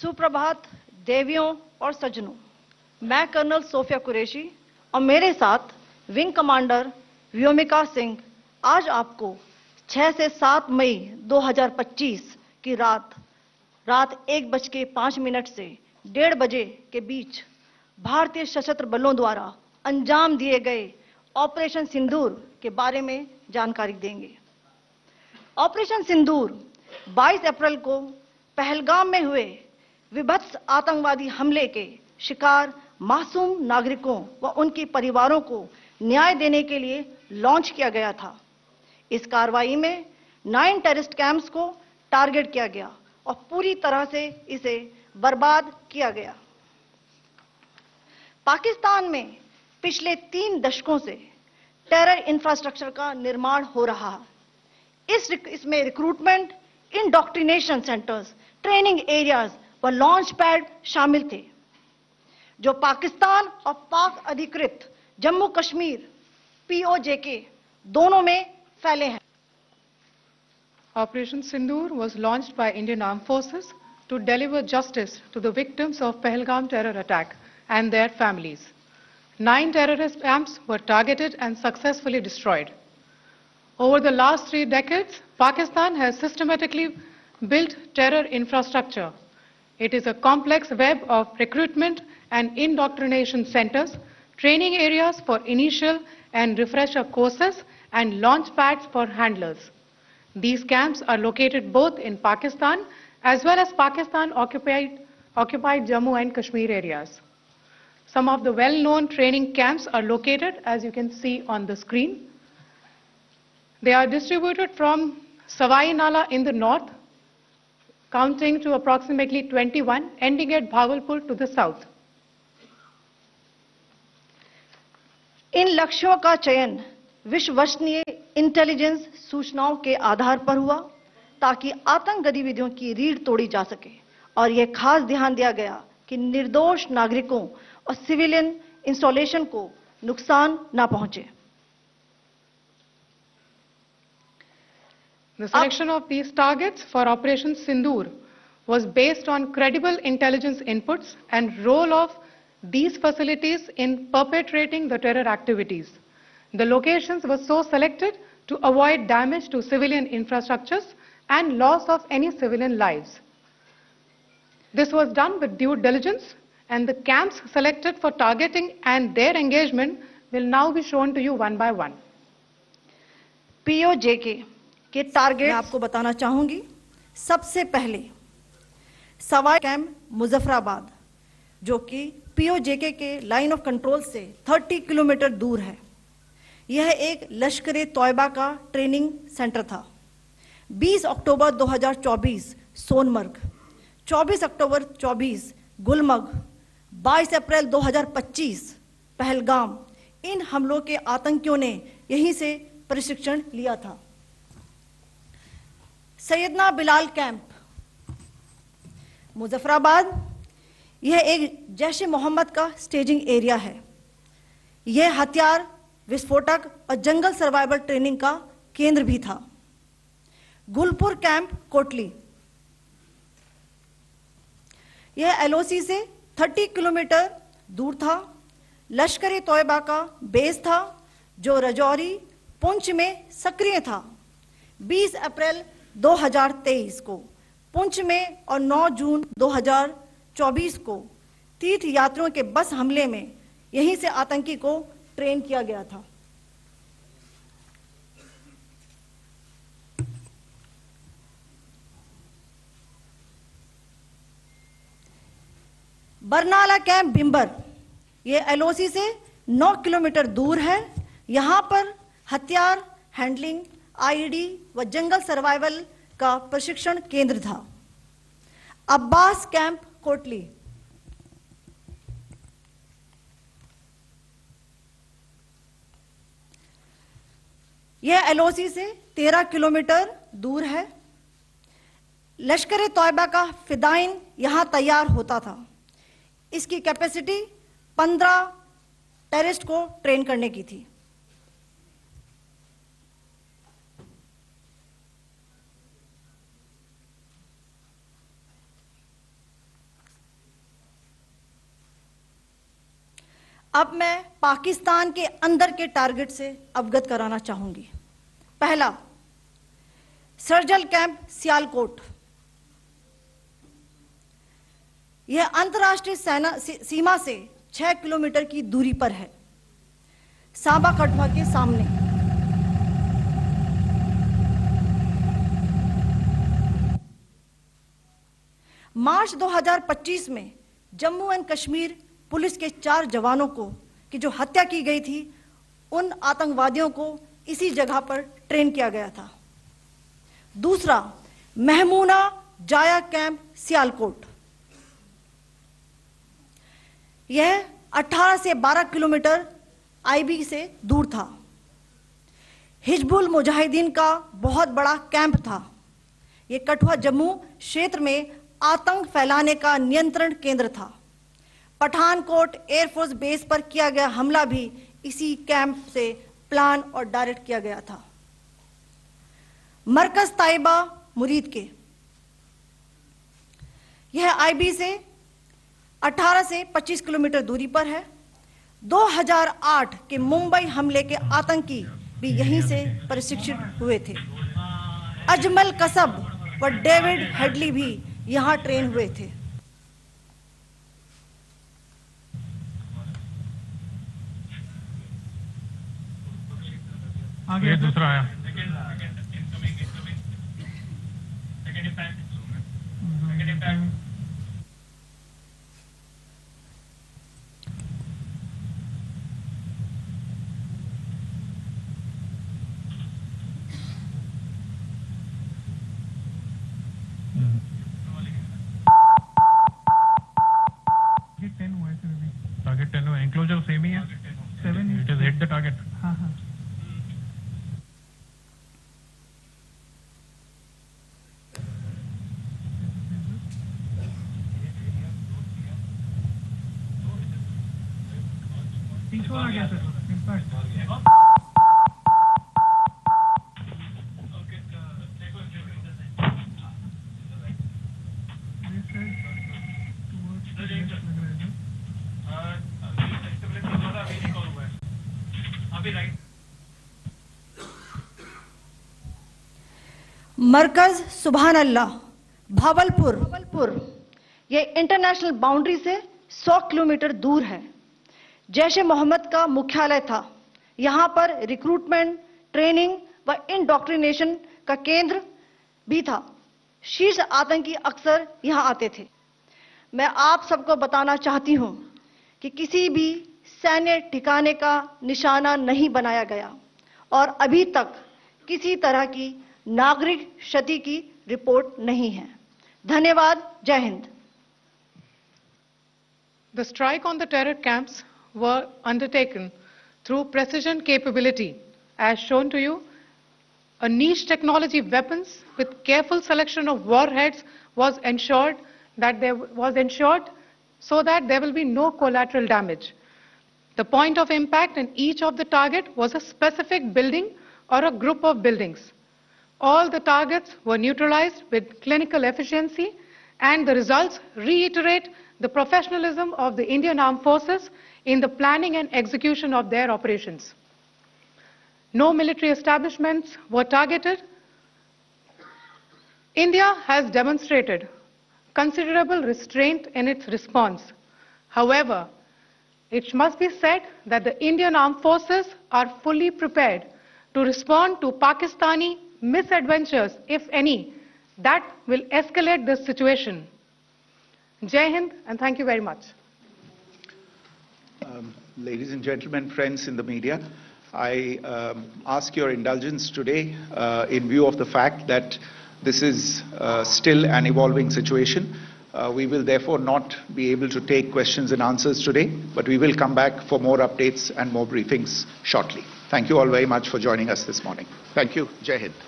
सुप्रभात देवियों और सज्जनों, मैं कर्नल सोफिया कुरैशी और मेरे साथ विंग कमांडर व्योमिका सिंह आज आपको 6 से 7 मई 2025 की रात 1:05 से 1:30 बजे के बीच भारतीय सशस्त्र बलों द्वारा अंजाम दिए गए ऑपरेशन सिंदूर के बारे में जानकारी देंगे। ऑपरेशन सिंदूर 22 अप्रैल को पहलगाम में हुए विभत्स आतंकवादी हमले के शिकार मासूम नागरिकों व उनके परिवारों को न्याय देने के लिए लॉन्च किया गया था। इस कार्रवाई में 9 टेररिस्ट कैंप्स को टारगेट किया गया और पूरी तरह से इसे बर्बाद किया गया। पाकिस्तान में पिछले 3 दशकों से टेरर इंफ्रास्ट्रक्चर का निर्माण हो रहा है। इसमें recruitment, indoctrination centres, training areas व लॉन्च पैड शामिल थे, जो पाकिस्तान और पाक अधिकृत जम्मू कश्मीर POJK दोनों में फैले हैं। Operation Sindoor was launched by Indian Armed Forces to deliver justice to the victims of Pahalgam terror attack and their families. 9 terrorist camps were targeted and successfully destroyed. Over the last 3 decades, Pakistan has systematically built terror infrastructure. It is a complex web of recruitment and indoctrination centers, training areas for initial and refresher courses, and launch pads for handlers. These camps are located both in Pakistan as well as Pakistan-occupied Jammu and Kashmir areas. Some of the well-known training camps are located, as you can see on the screen. They are distributed from Savai Nala in the north, counting to approximately 21, ending at Bhagalpur to the south. इन लक्ष्यों का चयन विश्वसनीय intelligence सूचनाओं के आधार पर हुआ ताकि आतंक गतिविधियों की रीढ़ तोड़ी जा सके और यह खास ध्यान दिया गया कि निर्दोष नागरिकों और सिविलियन इंस्टॉलेशन को नुकसान न पहुंचे। The selection of these targets for Operation Sindoor was based on credible intelligence inputs and role of these facilities in perpetrating the terror activities. The locations were so selected to avoid damage to civilian infrastructures and loss of any civilian lives. This was done with due diligence, and the camps selected for targeting and their engagement will now be shown to you one by one. POJK के target मैं आपको बताना चाहूंगी। सबसे पहले Sawai camp Muzaffarabad, जो कि POJK के लाइन ऑफ कंट्रोल से 30 किलोमीटर दूर है। यह एक लश्कर तौयबा का ट्रेनिंग सेंटर था। 20 अक्टूबर 2024 सोनमर्ग, 24 अक्टूबर 24 गुलमर्ग, 22 अप्रैल 2025 पहलगाम, इन हमलों के आतंकियों ने यहीं से प्रशिक्षण लिया था। सैयदना बिलाल कैंप मुजफ्फराबाद, यह एक जैश ए मोहम्मद का स्टेजिंग एरिया है। यह हथियार, विस्फोटक और जंगल सर्वाइवल ट्रेनिंग का केंद्र भी था। गुलपुर कैंप कोटली, यह LOC से 30 किलोमीटर दूर था। लश्कर तौयबा का बेस था, जो रजौरी पुंछ में सक्रिय था। 20 अप्रैल 2023 को पुंछ में और 9 जून 2024 को तीर्थ यात्रियों के बस हमले में यहीं से आतंकी को ट्रेन किया गया था। बरनाला कैंप भिंबर, यह LOC से 9 किलोमीटर दूर है। यहां पर हथियार, हैंडलिंग, IED व जंगल सर्वाइवल का प्रशिक्षण केंद्र था। अब्बास कैंप कोटली, यह LOC से 13 किलोमीटर दूर है। लश्कर तौयबा का फिदाइन यहां तैयार होता था। इसकी कैपेसिटी 15 टेररिस्ट को ट्रेन करने की थी। अब मैं पाकिस्तान के अंदर के टारगेट से अवगत कराना चाहूंगी। पहला, सर्जिकल कैंप सियालकोट। यह अंतर्राष्ट्रीय सीमा से 6 किलोमीटर की दूरी पर है, सांबा कठुआ के सामने। मार्च 2025 में जम्मू एंड कश्मीर पुलिस के 4 जवानों की जो हत्या की गई थी, उन आतंकवादियों को इसी जगह पर ट्रेन किया गया था। दूसरा, महमूना जाया कैंप सियालकोट। यह 18 से 12 किलोमीटर आईबी से दूर था। हिजबुल मुजाहिदीन का बहुत बड़ा कैंप था। यह कठुआ जम्मू क्षेत्र में आतंक फैलाने का नियंत्रण केंद्र था। पठानकोट एयरफोर्स बेस पर किया गया हमला भी इसी कैंप से प्लान और डायरेक्ट किया गया था। मरकज ताइबा मुरीद के, यह आईबी से 18 से 25 किलोमीटर दूरी पर है। 2008 के मुंबई हमले के आतंकी भी यहीं से प्रशिक्षित हुए थे। अजमल कसब व डेविड हेडली भी यहां ट्रेन हुए थे। आगे दूसरा आया। टारगेट 10 हुआ, एंक्लोजर सेम ही है। 7 it is hit the target. हाँ हाँ। पीछे आ गया सर, इम्पैक्ट। मरकज सुभान अल्लाह भावलपुर, ये इंटरनेशनल बाउंड्री से 100 किलोमीटर दूर है। जैश ए मोहम्मद का मुख्यालय था। यहां पर रिक्रूटमेंट, ट्रेनिंग व इंडोक्ट्रिनेशन का केंद्र भी था। शीर्ष आतंकी अक्सर यहां आते थे। मैं आप सबको बताना चाहती हूं कि किसी भी सैन्य ठिकाने का निशाना नहीं बनाया गया और अभी तक किसी तरह की नागरिक क्षति की रिपोर्ट नहीं है। धन्यवाद। जय Hind. The strike on the terror camps were undertaken through precision capability, as shown to you. A niche technology weapons with careful selection of warheads was ensured so that there will be no collateral damage. The point of impact in each of the target was a specific building or a group of buildings. All the targets were neutralized with clinical efficiency, and the results reiterate the professionalism of the Indian Armed Forces in the planning and execution of their operations. No military establishments were targeted. India has demonstrated considerable restraint in its response. However, it must be said that the Indian Armed Forces are fully prepared to respond to Pakistani misadventures, if any, that will escalate this situation. Jai Hind, and thank you very much. Ladies and gentlemen, friends in the media, I ask your indulgence today in view of the fact that this is still an evolving situation. We will therefore not be able to take questions and answers today, but we will come back for more updates and more briefings shortly. Thank you all very much for joining us this morning. Thank you. Jai Hind.